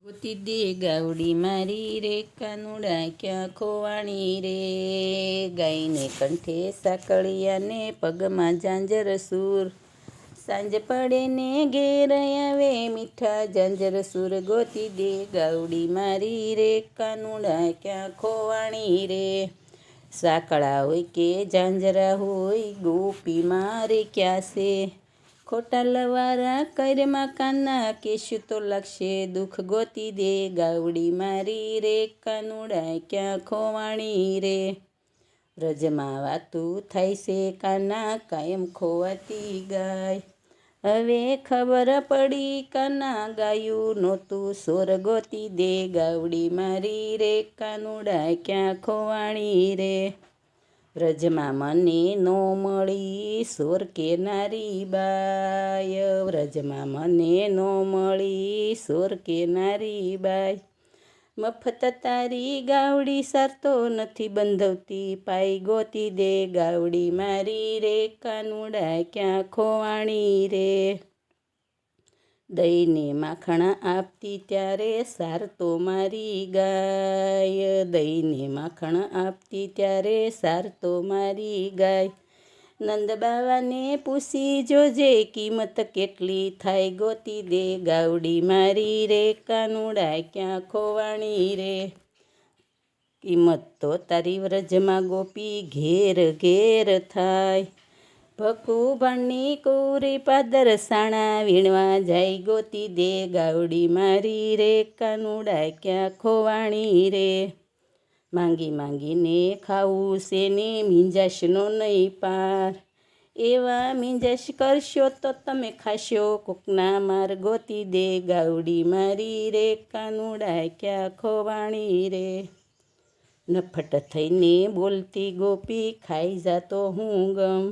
ગોતી દે ગાવડી મારી રે કાનુડા ક્યાં ખોવાણી રે, ગાયને કંઠે સાકળિયાને પગમાં ઝાંઝર સૂર, સાંજ પડે ને ઘેર આવે મીઠા ઝાંઝર સૂર. ગોતી દે ગાવડી મારી રે કાનુડા ક્યાં ખોવાણી રે, સાકળા હોય કે ઝાંઝરા હોય ગોપી મારે ક્યાં છે, ખોટા લવારા કર્યા કાના કેશું તો લાગશે દુઃખ. ગોતી દે ગાવડી મારી રે કાનુડા ક્યાં ખોવાણી રે, વ્રજમાં વાતું થાય છે કાના કાયમ ખોવાતી ગાય, હવે ખબર પડી કાના ગાયું નહોતું સોર. ગોતી દે ગાવડી મારી રે કાનુડા ક્યાં ખોવાણી રે, વ્રજમાં મને નો મળી સોર કેનારી બાય, વ્રજમાં મને નો મળી સોર કેનારી બાય, મફત તારી ગાવડી સારતો નથી બંધવતી પાઈ. ગોતી દે ગાવડી મારી રે કાનુડા ક્યાં ખોવાણી રે, દઈને માખણ આપતી ત્યારે સારતો મારી ગાય, દઈને માખણ આપતી ત્યારે સારતો મારી ગાય, નંદ બાવાને પૂછી જોજે કિંમત કેટલી થાય. ગોતી દે ગાવડી મારી રે કાનુડા ક્યાં ખોવાણી રે, કિંમત તો તારી વ્રજમાં ગોપી ઘેર ઘેર થાય, ભકુભાણની કુરી પાદર સાણા વીણવા જાય. ગોતી દે ગાવડી મારી રે કાનુડા ક્યાં ખોવાણી રે, માંગી માંગીને ખાવું છે ને મીંજાશનો નહીં પાર, એવા મીંજાશ કરશો તો તમે ખાશો કોકના માર. ગોતી દે ગાવડી મારી રે કાનુડા ક્યાં ખોવાણી રે, નફટ થઈને બોલતી ગોપી ખાઈ જાતો હું ગમ,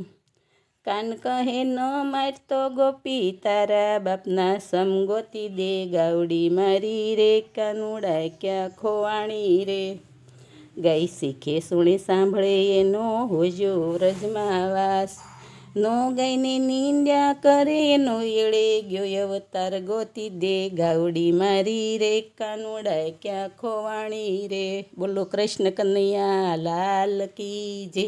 કાન કહે ન મારતો ગોપી તારા બાપના સમ. ગોતી દે ગાવડી મારી રે કાનુડા ક્યાં ખોવાણી રે, ગાય શીખે સુણે સાંભળે એનો હોજો વ્રજમાં વાસ, નો ગાયને નિંદ્યા કરે એનો એળે ગયો અવતાર. ગોતી દે ગાવડી મારી રે કાનુડા ક્યાં ખોવાણી રે. બોલો કૃષ્ણ કનૈયા લાલ કી જય.